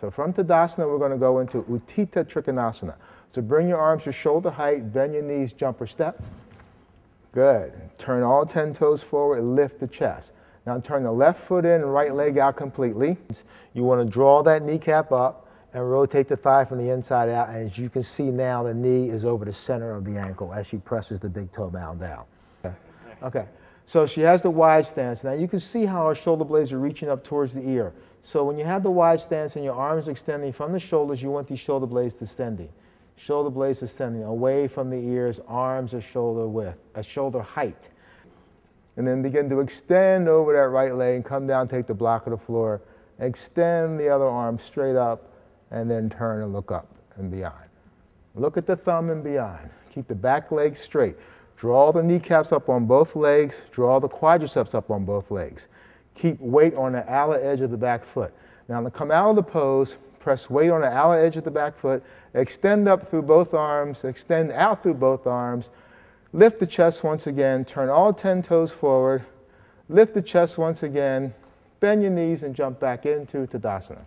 So from Tadasana, we're going to go into Utthita Trikonasana. So bring your arms to shoulder height, bend your knees, jumper step. Good. Turn all 10 toes forward, lift the chest. Now turn the left foot in and right leg out completely. You want to draw that kneecap up and rotate the thigh from the inside out. And as you can see now, the knee is over the center of the ankle as she presses the big toe mound down. Okay. Okay. So she has the wide stance. Now you can see how her shoulder blades are reaching up towards the ear. So when you have the wide stance and your arms extending from the shoulders, you want these shoulder blades descending. Shoulder blades descending away from the ears, arms at shoulder width, at shoulder height. And then begin to extend over that right leg and come down, take the block of the floor, extend the other arm straight up, and then turn and look up and beyond. Look at the thumb and beyond. Keep the back leg straight. Draw the kneecaps up on both legs. Draw the quadriceps up on both legs. Keep weight on the outer edge of the back foot. Now to come out of the pose, press weight on the outer edge of the back foot, extend up through both arms, extend out through both arms, lift the chest once again, turn all 10 toes forward, lift the chest once again, bend your knees and jump back into Tadasana.